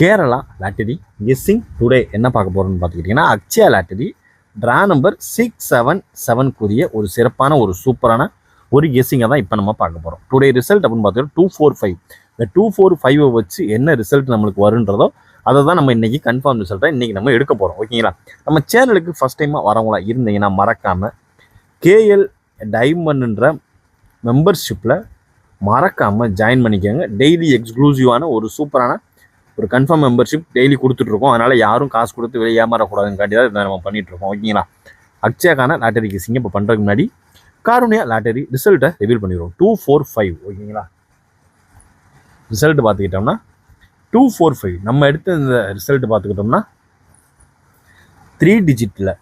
Kerala lottery guessing today என்ன பார்க்க போகிறோம்னு பார்த்துக்கிட்டிங்கன்னா அக்ஷயா லாட்டரி ட்ரா நம்பர் 677 ஒரு சிறப்பான ஒரு சூப்பரான ஒரு கெஸ்ஸிங்கை தான் இப்போ நம்ம பார்க்க போகிறோம். டுடே ரிசல்ட் அப்படின்னு பார்த்தீங்கன்னா 245. இந்த 245 வச்சு என்ன ரிசல்ட் நம்மளுக்கு வருன்றதோ அதை தான் நம்ம இன்றைக்கி கன்ஃபார்ம் ரிசல்ட்டாக இன்றைக்கி நம்ம எடுக்க போகிறோம். ஓகேங்களா? நம்ம சேனலுக்கு ஃபஸ்ட் டைமாக வரவங்களா இருந்தீங்கன்னா மறக்காமல் கேஎல் டைமண்ட்ன்ற மெம்பர்ஷிப்பில் மறக்காமல் ஜாயின் பண்ணிக்கோங்க. டெய்லி எக்ஸ்க்ளூசிவான ஒரு சூப்பரான ஒரு கன்ஃபார்ம் மெம்பர்ஷிப் டெய்லி கொடுத்துட்ருக்கோம். அதனால் யாரும் காசு கொடுத்து வெளியே ஏமாறக்கூடாதுன்னு தான் இதை நம்ம பண்ணிகிட்ருக்கோம். ஓகேங்களா? அக்ஷயாக்கான லாட்டரி கெஸ்ஸிங்கை இப்போ பண்ணுறதுக்கு முன்னாடி காருண்யா லாட்டரி ரிசல்ட்டை ரிவீல் பண்ணிடுவோம். 245. ஓகேங்களா? ரிசல்ட் பார்த்துக்கிட்டோம்னா 245 நம்ம எடுத்த இந்த ரிசல்ட் பார்த்துக்கிட்டோம்னா 3 டிஜிட்டில்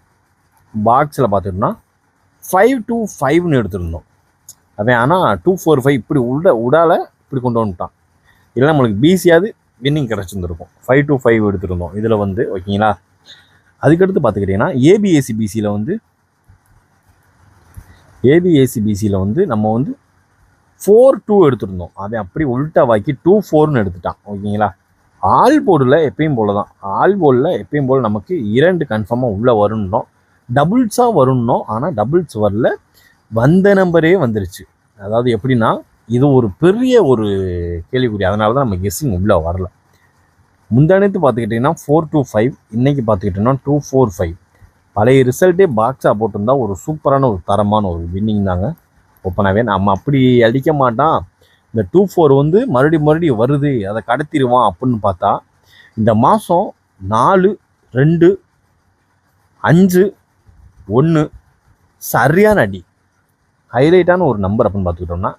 பாக்ஸில் பார்த்துக்கிட்டோம்னா 525ன்னு எடுத்துருந்தோம். அவன் ஆனால் 245 இப்படி உடால இப்படி கொண்டு வந்துட்டான். இல்லை நம்மளுக்கு பிசியாவது வின்னிங் கிடச்சிருந்துருக்கும். 525 எடுத்துருந்தோம் இதில் வந்து. ஓகேங்களா? அதுக்கடுத்து பார்த்துக்கிட்டிங்கன்னா ஏபிஎஸ்சிபிசியில் வந்து நம்ம வந்து 42 எடுத்துருந்தோம். அவன் அப்படி உல்ட்டா வாக்கி 24ன்னு எடுத்துட்டான். ஓகேங்களா? ஆல் போர்டில் எப்பயும் போல் தான். ஆல் போர்டில் எப்பயும் போல் நமக்கு 2 கன்ஃபார்மாக உள்ளே வரணும், டபுள்ஸாக வரணும். ஆனால் டபுள்ஸ் வரல, வந்த நம்பரே வந்துருச்சு. அதாவது எப்படின்னா இது ஒரு பெரிய ஒரு கேள்விக்குறி. அதனால தான் நம்ம கெஸ்ஸிங் உள்ளே வரல. முந்தானத்து பார்த்துக்கிட்டிங்கன்னா 425, இன்றைக்கி பார்த்துக்கிட்டோம்னா 245. பழைய ரிசல்ட்டே பாக்ஸாக போட்டிருந்தா ஒரு சூப்பரான ஒரு தரமான ஒரு வின்னிங் தாங்க. ஓப்பனாகவே நம்ம அப்படி அடிக்க மாட்டான். இந்த 24 வந்து மறுபடியும் வருது, அதை கடத்திடுவான் அப்படின்னு பார்த்தா இந்த மாதம் 4, 2, 5, 1 சரியான அடி. ஹைலைட்டான ஒரு நம்பர் அப்படின்னு பார்த்துக்கிட்டோம்னா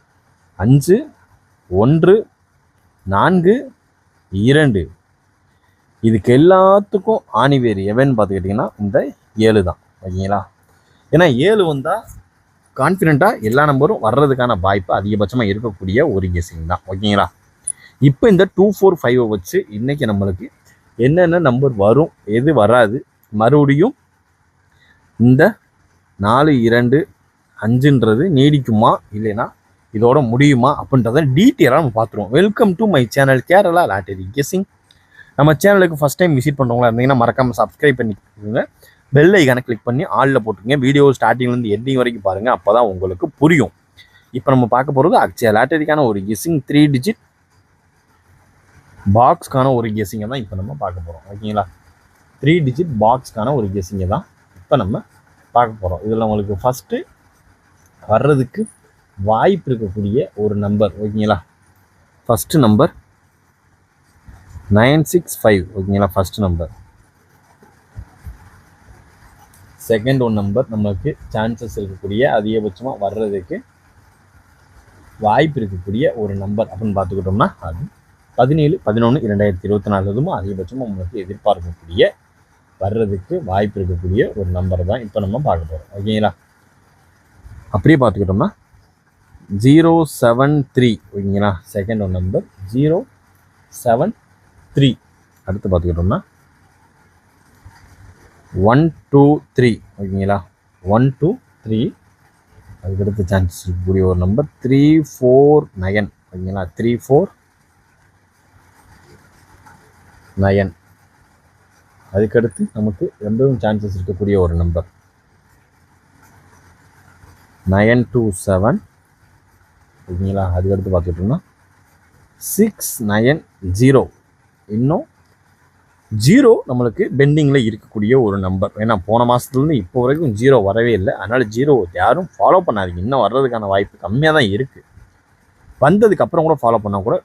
5, 1, 4, 2. இதுக்கு எல்லாத்துக்கும் ஆணிவேர் எவன்னு பார்த்துக்கிட்டிங்கன்னா இந்த 7 தான். ஓகேங்களா? ஏன்னா 7 வந்தால் கான்ஃபிடெண்ட்டாக எல்லா நம்பரும் வர்றதுக்கான வாய்ப்பு அதிகபட்சமாக இருக்கக்கூடிய ஒரு கெஸ்ஸிங் தான். ஓகேங்களா? இப்போ இந்த 245 வச்சு இன்றைக்கி நம்மளுக்கு என்னென்ன நம்பர் வரும், எது வராது, மறுபடியும் இந்த 4, 2, 5ன்றது நீடிக்குமா இல்லைன்னா இதோட முடியுமா அப்படின்றத டீட்டெயிலாக நம்ம பார்த்துருவோம். Welcome to my channel Kerala lottery guessing. நம்ம சேனலுக்கு ஃபஸ்ட் டைம் விசிட் பண்ணுறவங்களா இருந்தீங்கன்னா மறக்காமல் சப்ஸ்கிரைப் பண்ணிக்கோங்க. பெல் ஐக்கானை கிளிக் பண்ணி ஆலில் போட்டுருங்க. வீடியோ ஸ்டார்டிங்லேருந்து எண்டிங் வரைக்கும் பாருங்கள், அப்போ தான் உங்களுக்கு புரியும். இப்போ நம்ம பார்க்க போகிறது அக்ஷயா லாட்டரிக்கான ஒரு கெஸ்ஸிங் 3 டிஜிட் பாக்ஸ்க்கான ஒரு கெஸ்ஸிங்கை தான் இப்போ நம்ம பார்க்க போகிறோம். ஓகேங்களா? 3 டிஜிட் பாக்ஸ்க்கான ஒரு கெஸ்ஸிங்கை தான் இப்போ நம்ம பார்க்க போகிறோம். இதில் உங்களுக்கு ஃபஸ்ட்டு வர்றதுக்கு வாய்ப்பு இருக்கக்கூடிய ஒரு நம்பர். ஓகேங்களா? First number 965. ஓகேங்களா? First number. Second one number நம்மளுக்கு சான்சஸ் இருக்கக்கூடிய அதிகபட்சமாக வர்றதுக்கு வாய்ப்பு இருக்கக்கூடிய ஒரு நம்பர் அப்படின்னு பார்த்துக்கிட்டோம்னா அது 17/11/2024 அதுவும் அதிகபட்சமாக நம்மளுக்கு எதிர்பார்க்கக்கூடிய வர்றதுக்கு வாய்ப்பு இருக்கக்கூடிய ஒரு நம்பர் தான் இப்போ நம்ம பார்க்க போகிறோம். ஓகேங்களா? அப்படியே பார்த்துக்கிட்டோம்னா 073. ஓகேங்களா? Second one number 073. அடுத்து பார்த்துக்கிட்டோம்னா 123. ஓகேங்களா? 123. அதுக்கடுத்து சான்சஸ் இருக்கக்கூடிய ஒரு நம்பர் 349. ஓகேங்களா? 349. அதுக்கடுத்து நமக்கு ரொம்பவும் சான்சஸ் இருக்கக்கூடிய ஒரு நம்பர் 927. ஓகேங்களா? அதுக்கடுத்து பார்த்துக்கிட்டோம்னா 690. இன்னும் 0 நம்மளுக்கு பெண்டிங்கில் இருக்கக்கூடிய ஒரு நம்பர். ஏன்னா போன மாதத்துலேருந்து இப்போ வரைக்கும் 0 வரவே இல்லை. அதனால் 0 யாரும் ஃபாலோ பண்ணாதீங்க. இன்னும் வர்றதுக்கான வாய்ப்பு கம்மியாக தான் இருக்குது. வந்ததுக்கப்புறம் கூட ஃபாலோ பண்ணால் கூட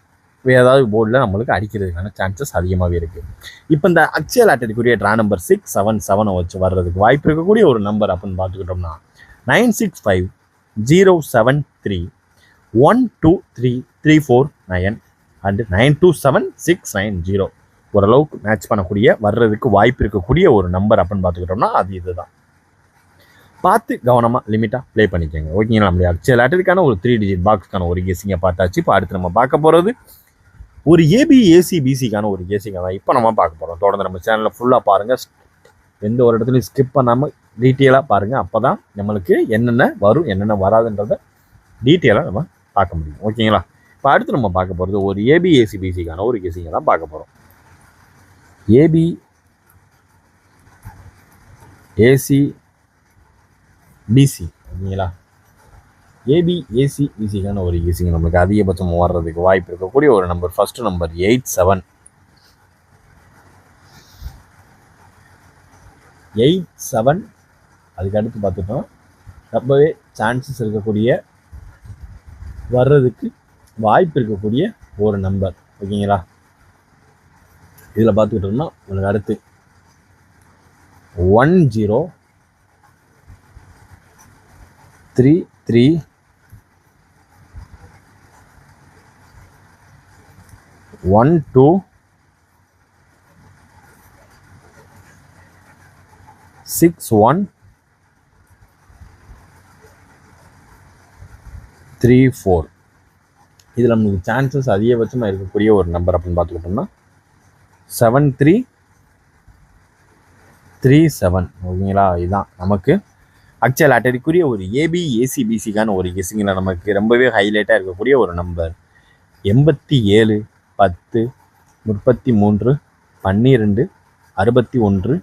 வேறு ஏதாவது போர்டில் நம்மளுக்கு அடிக்கிறதுக்கான சான்சஸ் அதிகமாகவே இருக்குது. இப்போ இந்த அக்ஷயா லாட்டரிக்குரிய ட்ரா நம்பர் 677 வச்சு வர்றதுக்கு வாய்ப்பு இருக்கக்கூடிய ஒரு நம்பர் அப்படின்னு பார்த்துக்கிட்டோம்னா 965 073 123 349 அண்டு 927690. ஓரளவுக்கு மேட்ச் பண்ணக்கூடிய வர்றதுக்கு வாய்ப்பு இருக்கக்கூடிய ஒரு நம்பர் அப்படின்னு பார்த்துக்கிட்டோம்னா அது இதுதான். பார்த்து கவனமாக லிமிட்டாக ப்ளே பண்ணிக்கோங்க. ஓகேங்களா? நம்மளுடைய அக்ஷயா லாட்டரிக்கான ஒரு 3 டிஜிட் பாக்ஸ்க்கான ஒரு கெஸ்ஸிங்கை பார்த்தாச்சு. இப்போ அடுத்து நம்ம பார்க்க போகிறது ஒரு ஏபிஎஸ்சிபிசிக்கான ஒரு கெஸ்ஸிங்கை தான் இப்போ நம்ம பார்க்க போகிறோம். தொடர்ந்து நம்ம சேனலில் ஃபுல்லாக பாருங்கள். எந்த ஒரு இடத்துலையும் ஸ்கிப் பண்ணாமல் டீட்டெயிலாக பாருங்கள். அப்போ தான் நம்மளுக்கு என்னென்ன வரும் என்னென்ன வராதுன்றதை டீட்டெயிலாக நம்ம பார்க்க முடியும். ஓகேங்களா? இப்போ அடுத்து நம்ம பார்க்க போகிறது ஒரு ஏபிஎஸ்சிபிசிக்கான ஒரு கெஸ்ஸிங்கை தான் பார்க்க போகிறோம். ஏபி ஏசி பிசி ஓகேங்களா. ஏபி ஏசி பிசிக்கான ஒரு கெஸ்ஸிங் நமக்கு அதிகபட்சம் வர்றதுக்கு வாய்ப்பு இருக்கக்கூடிய ஒரு நம்பர். First number 87. 87. அதுக்கு அடுத்து பார்த்துட்டோம் ரொம்பவே சான்சஸ் இருக்கக்கூடிய வர்றதுக்கு வாய்ப்பு இருக்கக்கூடிய ஒரு நம்பர் ஓகேங்களா. இதில் பார்த்துக்கிட்டோம்னா உங்களுக்கு அடுத்து 1033 126134. இதில் நமக்கு சான்சஸ் அதிகபட்சமாக இருக்கக்கூடிய ஒரு நம்பர் அப்படின்னு பார்த்துக்கிட்டோம்னா 7337 ஓகேங்களா. இதுதான் நமக்கு ஆக்சுவல் லாட்டரிக்குரிய ஒரு ஏபி ஏசிபிசிக்கான ஒரு கெஸ்ஸிங்கில் நமக்கு ரொம்பவே ஹைலைட்டாக இருக்கக்கூடிய ஒரு நம்பர். 87 10 33 12 61 34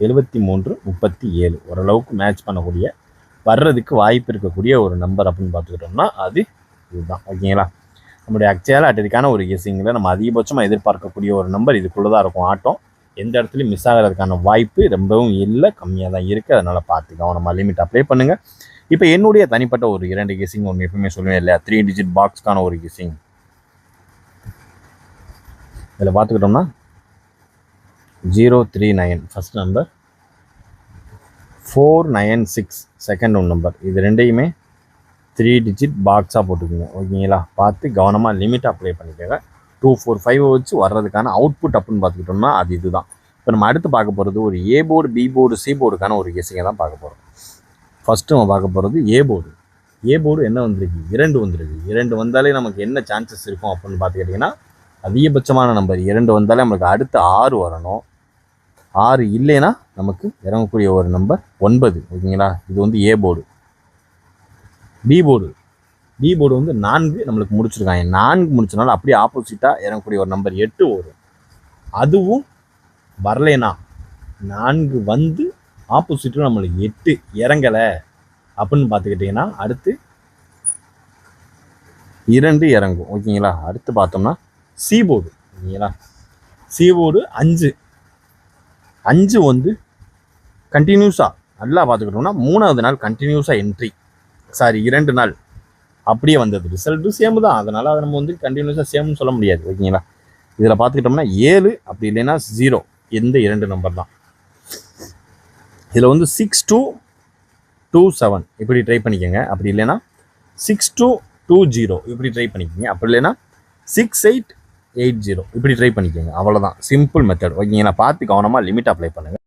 73 37 ஓரளவுக்கு மேட்ச் பண்ணக்கூடிய வர்றதுக்கு வாய்ப்பு இருக்கக்கூடிய ஒரு நம்பர் அப்படின்னு பார்த்துக்கிட்டோம்னா அது இதுதான் ஓகேங்களா. நம்முடைய ஆக்சுவல் லாட்டரிக்கான ஒரு கெஸ்ஸிங்கில் நம்ம அதிகபட்சமாக எதிர்பார்க்கக்கூடிய ஒரு நம்பர் இதுக்குள்ளே தான் இருக்கும். ஆட்டம் எந்த இடத்துலையும் மிஸ் ஆகிறதுக்கான வாய்ப்பு ரொம்பவும் இல்லை, கம்மியாக தான் இருக்குது. அதனால் பார்த்து கவனமாக லிமிட் அப்ளை பண்ணுங்கள். இப்போ என்னுடைய தனிப்பட்ட ஒரு 2 கெஸ்ஸிங் ஒன்று எப்பவுமே சொல்லுவேன் இல்லையா, 3 டிஜிட் பாக்ஸ்க்கான ஒரு கெஸ்ஸிங். இதில் பார்த்துக்கிட்டோம்னா 039 first number, 496 second one number. இது ரெண்டையுமே 3 டிஜிட் பாக்ஸாக போட்டுக்கோங்க ஓகேங்களா. பார்த்து கவனமாக லிமிட் அப்ளை பண்ணிக்கோங்க. 245 வச்சு வர்றதுக்கான அவுட்புட் அப்படின்னு பார்த்துக்கிட்டோம்னா அது இதுதான். இப்போ நம்ம அடுத்து பார்க்க போகிறது ஒரு A board B board C போர்டுக்கான ஒரு கெஸ்ஸிங்கை தான் பார்க்க போகிறோம். ஃபஸ்ட்டு நம்ம பார்க்க போகிறது ஏ போர்டு. ஏ போர்டு என்ன வந்திருக்கு, 2 வந்திருக்கு. 2 வந்தாலே நமக்கு என்ன சான்சஸ் இருக்கும் அப்படின்னு பார்த்துக்கிட்டிங்கன்னா அதிகபட்சமான நம்பர் 2 வந்தாலே நமக்கு அடுத்து 6 வரணும். 6 இல்லைன்னா நமக்கு இறங்கக்கூடிய ஒரு நம்பர் 9 ஓகேங்களா. இது வந்து ஏ போர்டு. பி போர்டு வந்து 4 நம்மளுக்கு முடிச்சிருக்காங்க. 4 முடிச்சனால அப்படியே ஆப்போசிட்டாக இறங்கக்கூடிய ஒரு நம்பர் 8 வரும். அதுவும் வரலைன்னா 4 வந்து ஆப்போசிட்டும் நம்மளுக்கு 8 இறங்கலை அப்படின்னு பார்த்துக்கிட்டிங்கன்னா அடுத்து 2 இறங்கும் ஓகேங்களா. அடுத்து பார்த்தோம்னா சி போர்டு ஓகேங்களா. சி போர்டு 5 வந்து கண்டினியூஸாக நல்லா பார்த்துக்கிட்டோம்னா 3வது நாள் கண்டினியூஸாக என்ட்ரி, 2 நாள் அப்படியே வந்தது. ரிசல்ட்டு சேம் தான், அதனால் அதை நம்ம வந்து கண்டினியூஸாக சேம்னு சொல்ல முடியாது ஓகேங்களா. இதில் பார்த்துக்கிட்டோம்னா 7 அப்படி இல்லைன்னா 0 எந்த 2 நம்பர் தான். இதில் வந்து 6227 இப்படி ட்ரை பண்ணிக்கோங்க. அப்படி இல்லைன்னா 6220 இப்படி ட்ரை பண்ணிக்கோங்க. அப்படி இல்லைன்னா 6880 இப்படி ட்ரை பண்ணிக்கோங்க. அவ்வளோதான், சிம்பிள் மெத்தட் ஓகேங்களா. பார்த்து கவனமாக லிமிட் அப்ளை பண்ணுங்கள்.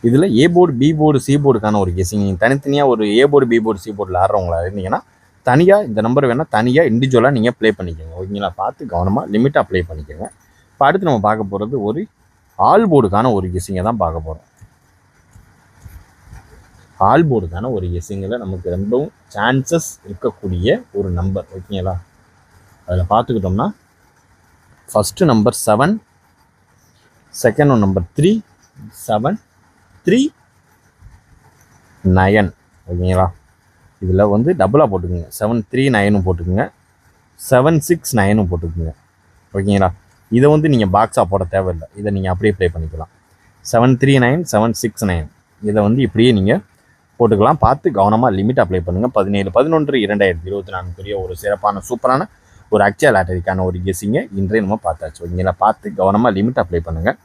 இதில் A board B board C போர்டுக்கான ஒரு கெஸ்ஸிங். நீங்கள் தனித்தனியாக ஒரு A board B board C போர்டில் ஆடுறவங்களா இருந்தீங்கன்னா தனியாக இந்த நம்பர் வேணால் தனியாக இண்டிவிஜுவலாக நீங்கள் ப்ளே பண்ணிக்கோங்க ஓகேங்களா. பார்த்து கவனமாக லிமிட் அப்ளை பண்ணிக்கோங்க. இப்போ அடுத்து நம்ம பார்க்க போகிறது ஒரு ஆல் போர்டுக்கான ஒரு கெஸ்ஸிங்கை தான் பார்க்க போகிறோம். ஆல் போர்டுக்கான ஒரு கெஸ்ஸிங்கில் நமக்கு ரொம்பவும் சான்சஸ் இருக்கக்கூடிய ஒரு நம்பர் ஓகேங்களா. அதில் பார்த்துக்கிட்டோம்னா first number 7, second one number 3 7 3 9 ஓகேங்களா. இதில் வந்து டபுளாக போட்டுக்குங்க. 739 போட்டுக்குங்க, 769 போட்டுக்குங்க ஓகேங்களா. இதை வந்து நீங்கள் பாக்ஸாக போட தேவையில்லை, இதை நீங்கள் அப்படியே ப்ளே பண்ணிக்கலாம். 739 769 இதை வந்து இப்படியே நீங்கள் போட்டுக்கலாம். பார்த்து கவனமாக லிமிட் அப்ளை பண்ணுங்கள். 17/11/2024 ஒரு சிறப்பான சூப்பரான ஒரு ஆக்சுவல் லாட்டரிக்கான ஒரு கெஸ்ஸிங்கை இன்றைய நம்ம பார்த்தாச்சு ஓகேங்களா. பார்த்து கவனமாக லிமிட் அப்ளை பண்ணுங்கள்.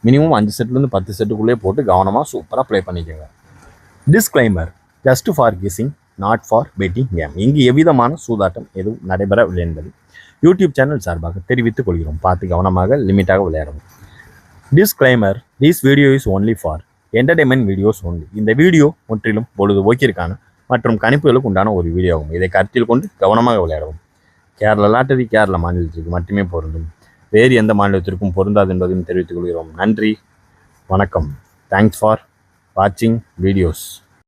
மினிமம் 5 செட்லேருந்து 10 செட்டுக்குள்ளே போட்டு கவனமாக சூப்பராக ப்ளே பண்ணிக்கோங்க. Disclaimer, just for guessing, not for betting game. இங்கு எவ்விதமான சூதாட்டம் எதுவும் நடைபெறவில்லை என்பது யூடியூப் சேனல் சார்பாக தெரிவித்துக் கொள்கிறோம். பார்த்து கவனமாக லிமிட்டாக விளையாடவும். Disclaimer, this video is only for entertainment videos only. இந்த வீடியோ முற்றிலும் பொழுதுபோக்கிற்கான மற்றும் கணிப்புகளுக்கு உண்டான ஒரு வீடியோ ஆகும். இதை கருத்தில் கொண்டு கவனமாக விளையாடவும். கேரளா லாட்டரி கேரளா மாநிலத்திற்கு மட்டுமே பொருந்தும், வேறு எந்த மாநிலத்திற்கும் பொருந்தாது என்பதையும் தெரிவித்துக் கொள்கிறோம். நன்றி, வணக்கம். தேங்க்ஸ் ஃபார் வாட்சிங் வீடியோஸ்.